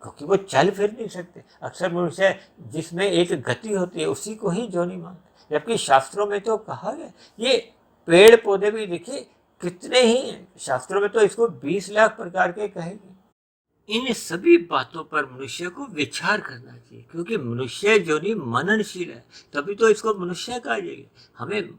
क्योंकि वो चल फिर नहीं सकते। अक्सर मनुष्य जिसमें एक गति होती है उसी को ही योनि मानता है। जबकि शास्त्रों में तो कहा गया ये पेड़ पौधे भी देखिए कितने ही हैं। शास्त्रों में तो इसको 20 लाख प्रकार के कहेंगे। इन सभी बातों पर मनुष्य को विचार करना चाहिए क्योंकि मनुष्य जो नहीं मननशील है, तभी तो इसको मनुष्य कहा जाएगा। हमें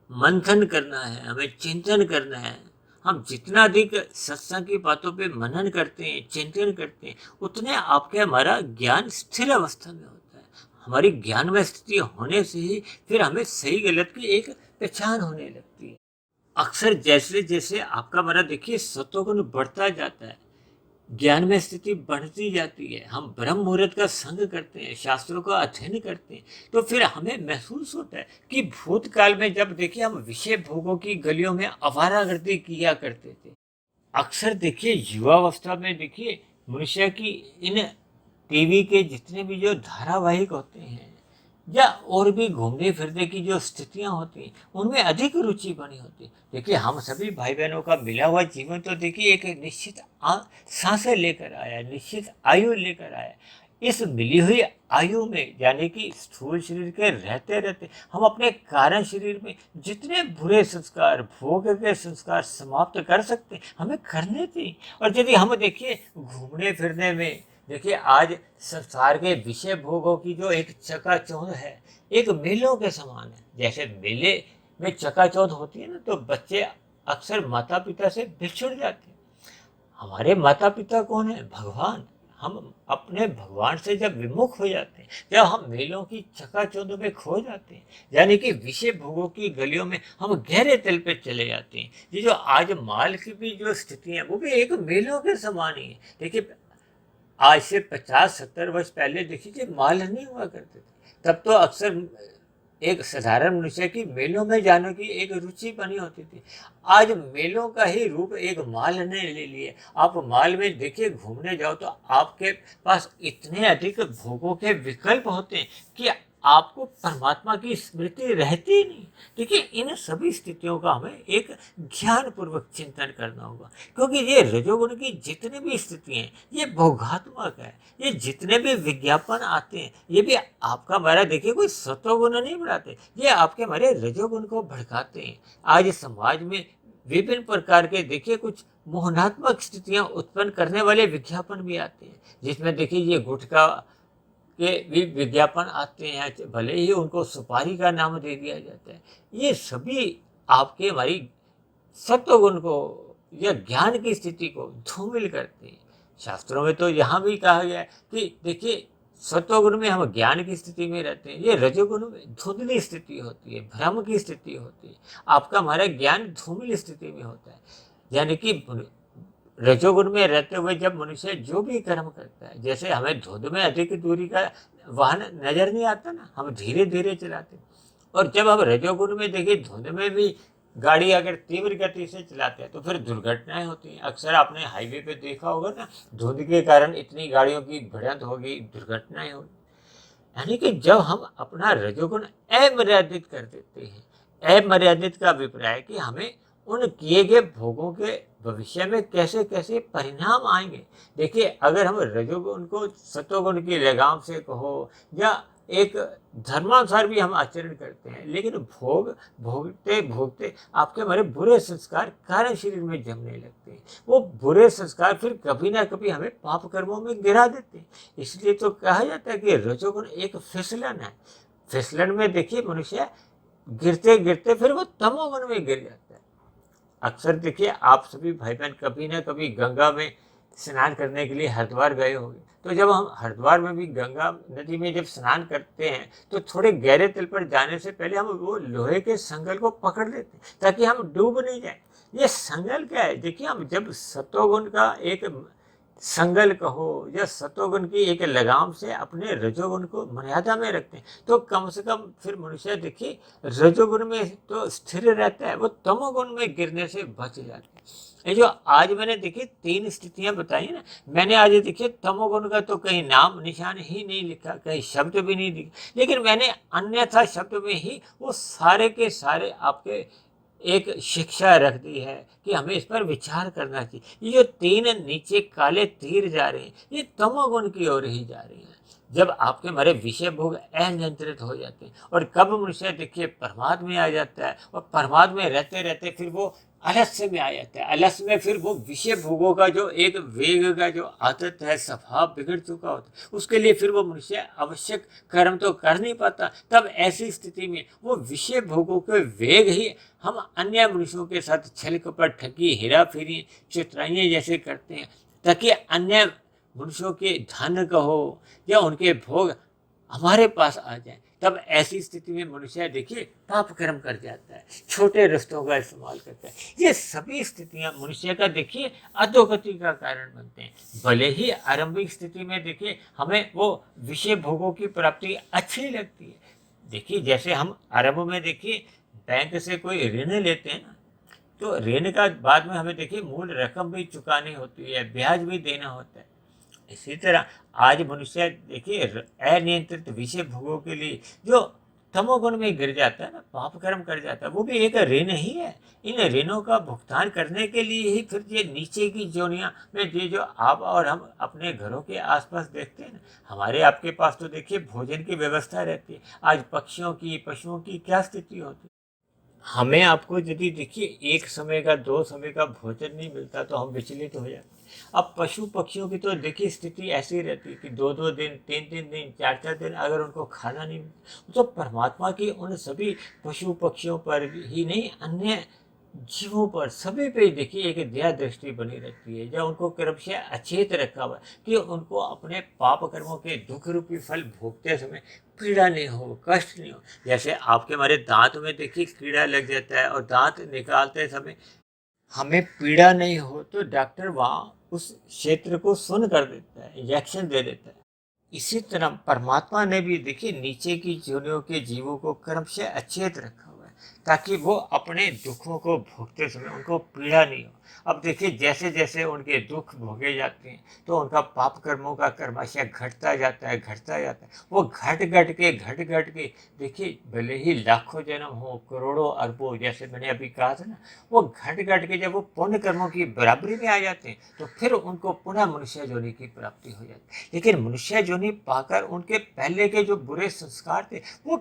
मंथन करना है, हमें चिंतन करना है। हम जितना अधिक सत्संग की बातों पे मनन करते हैं, चिंतन करते हैं, उतने आपके हमारा ज्ञान स्थिर अवस्था में होता है। हमारी ज्ञान में स्थिति होने से ही फिर हमें सही गलत की एक पहचान होने लगती है। अक्सर जैसे जैसे आपका हमारा देखिए सत्वगुण बढ़ता जाता है, ज्ञान में स्थिति बढ़ती जाती है, हम ब्रह्म मुहूर्त का संग करते हैं, शास्त्रों का अध्ययन करते हैं, तो फिर हमें महसूस होता है कि भूतकाल में जब देखिए हम विषय भोगों की गलियों में आवारागर्दी किया करते थे। अक्सर देखिए युवावस्था में देखिए मनुष्य की इन टीवी के जितने भी जो धारावाहिक होते हैं या और भी घूमने फिरने की जो स्थितियां होती हैं उनमें अधिक रुचि बनी होती है। देखिए हम सभी भाई बहनों का मिला हुआ जीवन तो देखिए एक निश्चित सांसें लेकर आया, निश्चित आयु लेकर आया। इस मिली हुई आयु में यानी कि स्थूल शरीर के रहते रहते हम अपने कारण शरीर में जितने बुरे संस्कार, भोग के संस्कार समाप्त कर सकते हैं हमें करने चाहिए। और यदि हम देखिए घूमने फिरने में देखिए आज संसार के विषय भोगों की जो एक चकाचौंध है एक मेलों के समान है। जैसे मेले में चकाचौंध होती है ना तो बच्चे अक्सर माता पिता से बिछुड़ जाते हैं। हमारे माता पिता कौन है? भगवान। हम अपने भगवान से जब विमुख हो जाते हैं, जब हम मेलों की चकाचौंध में खो जाते हैं, यानी कि विषय भोगों की गलियों में हम गहरे तल पे चले जाते हैं। ये जो आज माल की भी जो स्थिति है वो भी एक मेलों के समान ही है। देखिए आज से 50-70 वर्ष पहले देखिए माल नहीं हुआ करते थे, तब तो अक्सर एक साधारण मनुष्य की मेलों में जाने की एक रुचि बनी होती थी। आज मेलों का ही रूप एक माल ने ले लिए। आप माल में देखिए घूमने जाओ तो आपके पास इतने अधिक भोगों के विकल्प होते हैं कि आपको परमात्मा की स्मृति रहती ही नहीं। देखिए इन सभी स्थितियों का हमें एक ज्ञान पूर्वक चिंतन करना होगा क्योंकि ये रजोगुण की जितनी भी स्थितियां हैं ये भोगात्मक है। ये जितने भी विज्ञापन आते हैं ये भी आपका हमारा देखिए कोई सत्वगुण नहीं बढ़ाते, ये आपके हमारे रजोगुण को भड़काते हैं। आज समाज में विभिन्न प्रकार के देखिए कुछ मोहनात्मक स्थितियां उत्पन्न करने वाले विज्ञापन भी आते हैं जिसमें देखिए ये गुटखा के भी विज्ञापन आते हैं, भले ही उनको सुपारी का नाम दे दिया जाता है। ये सभी आपके हमारी सत्वगुण को या ज्ञान की स्थिति को धूमिल करते हैं। शास्त्रों में तो यहाँ भी कहा गया है कि देखिए सत्वगुण में हम ज्ञान की स्थिति में रहते हैं, ये रजोगुण में धुंधली स्थिति होती है, भ्रम की स्थिति होती है। आपका हमारा ज्ञान धूमिल स्थिति में होता है। यानी कि रजोगुण में रहते हुए जब मनुष्य जो भी कर्म करता है, जैसे हमें धुंध में अधिक दूरी का वाहन नजर नहीं आता ना, हम धीरे धीरे चलाते हैं। और जब हम रजोगुण में देखिए धुंध में भी गाड़ी अगर तीव्र गति से चलाते हैं तो फिर दुर्घटनाएं होती हैं। अक्सर आपने हाईवे पे देखा होगा ना, धुंध के कारण इतनी गाड़ियों की भिड़ंत होगी, दुर्घटनाएं होगी। यानी कि जब हम अपना रजोगुण अमर्यादित कर देते हैं, अमर्यादित का अभिप्राय है कि हमें उन किए गए भोगों के भविष्य में कैसे कैसे परिणाम आएंगे। देखिए, अगर हम रजोगुण को सतोगुण की लगाम से कहो या एक धर्मानुसार भी हम आचरण करते हैं, लेकिन भोग भोगते भोगते आपके हमारे बुरे संस्कार कारण शरीर में जमने लगते हैं। वो बुरे संस्कार फिर कभी ना कभी हमें पाप कर्मों में गिरा देते हैं। इसलिए तो कहा जाता है कि रजोगुण एक फिसलन है। फिसलन में देखिए मनुष्य गिरते गिरते फिर वो तमोगुण में गिर जाता है। अक्सर देखिए, आप सभी भाई बहन कभी ना कभी गंगा में स्नान करने के लिए हरिद्वार गए होंगे। तो जब हम हरिद्वार में भी गंगा नदी में जब स्नान करते हैं तो थोड़े गहरे तल पर जाने से पहले हम वो लोहे के संगल को पकड़ लेते हैं ताकि हम डूब नहीं जाए। ये संगल क्या है? देखिए, हम जब सतोगुण का एक संगल कहो या सतोगुण की एक लगाम से अपने रजोगुण को मर्यादा में रखते हैं तो कम से कम फिर मनुष्य देखिए रजोगुण में तो स्थिर रहता है, वो तमोगुण में गिरने से बच जाता है। ये जो आज मैंने देखिए 3 स्थितियां बताई ना, मैंने आज देखिए तमोगुण का तो कहीं नाम निशान ही नहीं लिखा, कहीं शब्द भी नहीं लिखा, लेकिन मैंने अन्यथा शब्द में ही वो सारे के सारे आपके एक शिक्षा रख दी है कि हमें इस पर विचार करना चाहिए। ये जो 3 नीचे काले तीर जा रहे हैं, ये तमोगुण की ओर ही जा रहे हैं। जब आपके हमारे विषय भोग अनियंत्रित हो जाते हैं और कब मनुष्य देखिए प्रमाद में आ जाता है और प्रमाद में रहते रहते फिर वो आलस्य में आ जाता है। आलस्य में फिर वो विषय भोगों का जो एक वेग का जो आदत है, स्वभाव बिगड़ चुका होता है, उसके लिए फिर वो मनुष्य आवश्यक कर्म तो कर नहीं पाता। तब ऐसी स्थिति में वो विषय भोगों के वेग ही हम अन्य मनुष्यों के साथ छल कपट, ठगी, हेरा फेरी, चतुराइयाँ जैसे करते हैं ताकि अन्य मनुष्यों के धन कहो या उनके भोग हमारे पास आ जाए। तब ऐसी स्थिति में मनुष्य देखिए पाप कर्म कर जाता है, छोटे रास्तों का इस्तेमाल करता है। ये सभी स्थितियां मनुष्य का देखिए अधोगति का कारण बनते हैं। भले ही आरंभिक स्थिति में देखिए हमें वो विषय भोगों की प्राप्ति अच्छी लगती है। देखिए, जैसे हम आरंभ में देखिए बैंक से कोई ऋण लेते हैं ना, तो ऋण का बाद में हमें देखिए मूल रकम भी चुकानी होती है, ब्याज भी देना होता है। इसी तरह आज मनुष्य देखिए अनियंत्रित विषय भोगों के लिए जो तमोगुण में गिर जाता है ना, पाप कर्म कर जाता है, वो भी एक ऋण ही है। इन ऋणों का भुगतान करने के लिए ही फिर ये नीचे की जोनियां में ये जो आप और हम अपने घरों के आसपास देखते हैं ना, हमारे आपके पास तो देखिए भोजन की व्यवस्था रहती है। आज पक्षियों की, पशुओं की क्या स्थिति होती है? हमें आपको यदि देखिए एक समय का, 2 समय का भोजन नहीं मिलता तो हम विचलित हो जाते हैं। अब पशु पक्षियों की तो देखिए स्थिति ऐसी रहती है कि 2-2 दिन, 3-3 दिन, 4-4 दिन अगर उनको खाना नहीं मिलता तो परमात्मा की उन सभी पशु पक्षियों पर ही नहीं, अन्य जीवों पर सभी पे देखिए एक दया दृष्टि बनी रहती है, जब उनको क्रमशः अचेत रखा हुआ कि उनको अपने पाप कर्मों के दुख रूपी फल भोगते समय पीड़ा नहीं हो, कष्ट नहीं हो। जैसे आपके हमारे दांत में देखिए कीड़ा लग जाता है और दांत निकालते समय हमें पीड़ा नहीं हो तो डॉक्टर वहाँ उस क्षेत्र को सुन्न कर देता है, इंजेक्शन दे देता है। इसी तरह परमात्मा ने भी देखिए नीचे की जोनियों के जीवों को क्रमशः अचेत रखा हुआ है ताकि वो अपने दुखों को भोगते समय उनको पीड़ा नहीं हो। अब देखिए जैसे जैसे उनके दुख भोगे जाते हैं तो उनका पाप कर्मों का कर्माशय घटता जाता है, घटता जाता है। वो घट घट के देखिए भले ही लाखों जन्म हो, करोड़ों अरबों, जैसे मैंने अभी कहा था ना, वो घट के जब वो पुण्य कर्मों की बराबरी में आ जाते हैं तो फिर उनको पुनः मनुष्य योनि की प्राप्ति हो जाती है। लेकिन मनुष्य योनि पाकर उनके पहले के जो बुरे संस्कार थे वो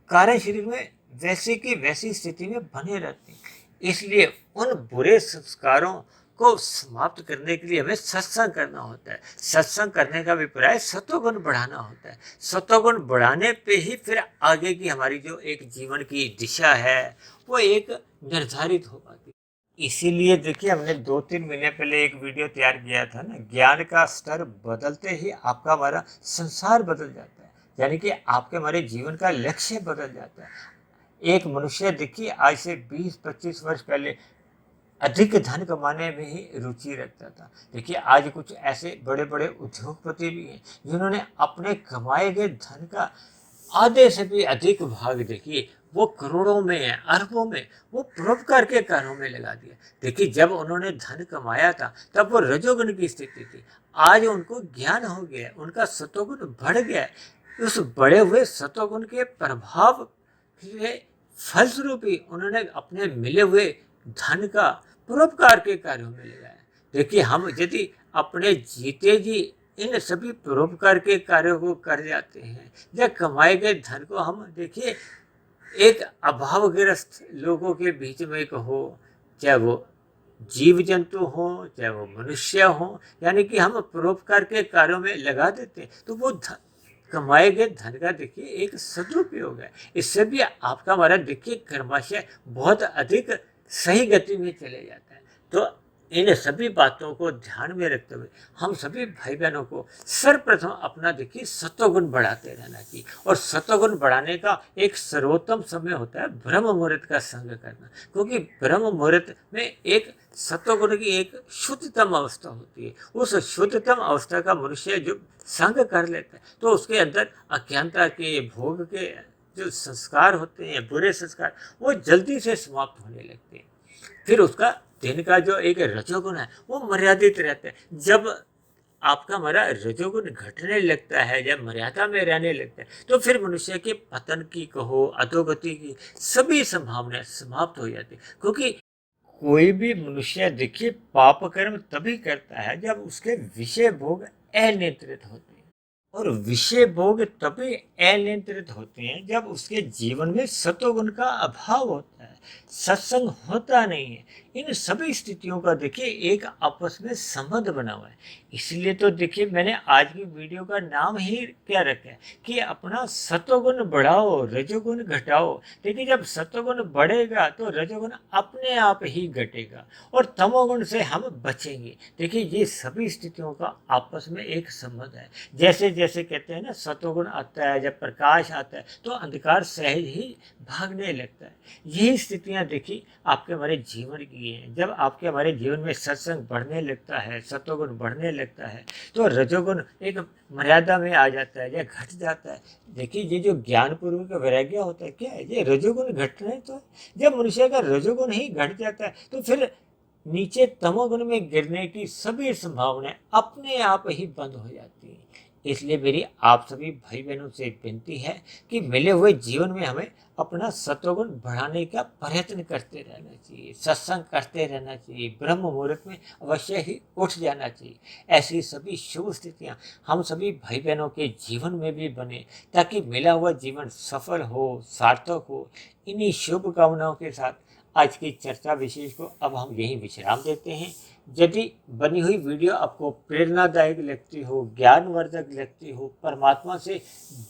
कारण शरीर में वैसे की वैसी स्थिति में बने रहते हैं। इसलिए उन बुरे संस्कारों को समाप्त करने के लिए हमें सत्संग करना होता है। सत्संग करने का अभिप्राय सतोगुण बढ़ाना होता है। सतोगुण बढ़ाने पे ही फिर आगे की हमारी जो एक जीवन की दिशा है वो एक निर्धारित हो पाती है। इसीलिए देखिए हमने 2-3 महीने पहले एक वीडियो तैयार किया था ना, ज्ञान का स्तर बदलते ही आपका हमारा संसार बदल जाता है, यानी कि आपके हमारे जीवन का लक्ष्य बदल जाता है। एक मनुष्य देखिए आज से 20-25 वर्ष पहले अधिक धन कमाने में ही रुचि रखता था। देखिए आज कुछ ऐसे बड़े बड़े उद्योगपति भी हैं जिन्होंने अपने कमाए गए धन का आधे से भी अधिक भाग देखिए वो करोड़ों में, अरबों में वो परोपकार के कार्यों में लगा दिया। देखिए जब उन्होंने धन कमाया था तब वो रजोगुण की स्थिति थी। आज उनको ज्ञान हो गया, उनका सतोगुण बढ़ गया। उस बढ़े हुए सतोगुण के प्रभाव के फलस्वरूप ही उन्होंने अपने मिले हुए धन का परोपकार के कार्यों में लगाया। देखिए हम यदि अपने जीते जी इन सभी परोपकार के कार्यों को कर जाते हैं या कमाए गए धन को हम देखिए एक अभावग्रस्त लोगों के बीच में कहो, चाहे वो जीव जंतु हो चाहे वो मनुष्य हो, यानी कि हम परोपकार के कार्यों में लगा देते हैं तो वो कमाए गए धन का देखिए एक सदुपयोग है। इससे भी आपका हमारा देखिए कर्माशय बहुत अधिक सही गति में चले जाता है। तो इन सभी बातों को ध्यान में रखते हुए हम सभी भाई बहनों को सर्वप्रथम अपना देखिए सत्वगुण बढ़ाते रहना चाहिए। और सत्वगुण बढ़ाने का एक सर्वोत्तम समय होता है ब्रह्म मुहूर्त का संग करना, क्योंकि ब्रह्म मुहूर्त में एक सत्वगुण की एक शुद्धतम अवस्था होती है। उस शुद्धतम अवस्था का मनुष्य जो संग कर लेता है तो उसके अंदर अज्ञानता के, भोग के जो संस्कार होते हैं, बुरे संस्कार, वो जल्दी से समाप्त होने लगते हैं। फिर उसका दिन का जो एक रजोगुण है वो मर्यादित रहता है। जब आपका हमारा रजोगुण घटने लगता है, जब मर्यादा में रहने लगता है तो फिर मनुष्य के पतन की कहो, अधोगति की सभी संभावनाएं समाप्त हो जाती है। क्योंकि कोई भी मनुष्य देखिए पाप कर्म तभी करता है जब उसके विषय भोग अनियंत्रित होते हैं, और विषय भोग तभी अनियंत्रित होते हैं जब उसके जीवन में सतोगुण का अभाव होता है, सत्संग होता नहीं है। इन सभी स्थितियों का देखिए एक आपस में संबंध बना हुआ है। इसलिए तो देखिए मैंने आज की वीडियो का नाम ही क्या रखा है कि अपना सतोगुण बढ़ाओ, रजोगुण घटाओ। देखिए जब सतोगुण बढ़ेगा तो रजोगुण अपने आप ही घटेगा और तमोगुण से हम बचेंगे। देखिए ये सभी स्थितियों का आपस में एक संबंध है। जैसे जैसे कहते हैं ना, सतोगुण आता है, जब प्रकाश आता है तो अंधकार सहज ही भागने लगता है। यही स्थितियां देखिए आपके हमारे जीवन की हैं। जब आपके हमारे जीवन में सत्संग बढ़ने लगता है, सतोगुण बढ़ने लगता है तो रजोगुण एक मर्यादा में आ जाता है या घट जाता है। देखिए ये जो ज्ञान पूर्वक वैराग्य होता है क्या है, ये रजोगुण घटने तो है। जब मनुष्य का रजोगुण ही घट जाता है तो फिर नीचे तमोगुण में गिरने की सभी संभावनाएं अपने आप ही बंद हो जाती हैं। इसलिए मेरी आप सभी भाई बहनों से विनती है कि मिले हुए जीवन में हमें अपना सत्वगुण बढ़ाने का प्रयत्न करते रहना चाहिए, सत्संग करते रहना चाहिए, ब्रह्म मुहूर्त में अवश्य ही उठ जाना चाहिए। ऐसी सभी शुभ स्थितियां हम सभी भाई बहनों के जीवन में भी बने ताकि मिला हुआ जीवन सफल हो, सार्थक हो। इन्हीं शुभ कामनाओं के साथ आज की चर्चा विशेष को अब हम यहीं विश्राम देते हैं। यदि बनी हुई वीडियो आपको प्रेरणादायक लगती हो, ज्ञानवर्धक लगती हो, परमात्मा से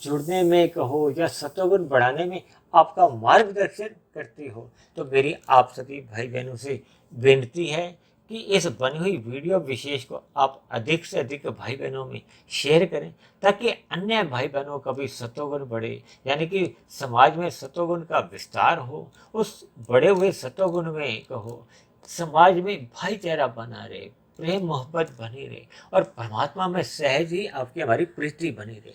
जुड़ने में कहो या सतोगुण बढ़ाने में आपका मार्गदर्शन करती हो, तो मेरी आप सभी भाई बहनों से विनती है कि इस बनी हुई वीडियो विशेष को आप अधिक से अधिक भाई बहनों में शेयर करें ताकि अन्य भाई बहनों का भी सतोगुण बढ़े, यानी कि समाज में सतोगुण का विस्तार हो। उस बढ़े हुए सतोगुण में कहो समाज में भाईचारा बना रहे, प्रेम मोहब्बत बनी रहे और परमात्मा में सहज ही आपकी हमारी प्रीति बनी रहे।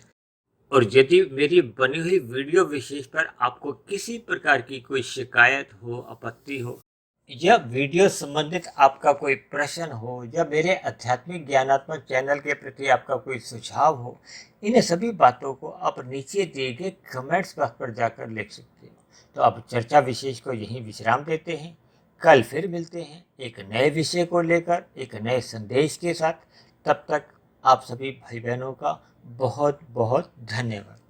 और यदि मेरी बनी हुई वीडियो विशेष पर आपको किसी प्रकार की कोई शिकायत हो, आपत्ति हो या वीडियो संबंधित आपका कोई प्रश्न हो या मेरे आध्यात्मिक ज्ञानात्मक चैनल के प्रति आपका कोई सुझाव हो, इन सभी बातों को आप नीचे दिए गए कमेंट्स बॉक्स पर जाकर लिख सकते हो। तो अब चर्चा विशेष को यहीं विश्राम देते हैं। कल फिर मिलते हैं एक नए विषय को लेकर, एक नए संदेश के साथ। तब तक आप सभी भाई बहनों का बहुत बहुत धन्यवाद।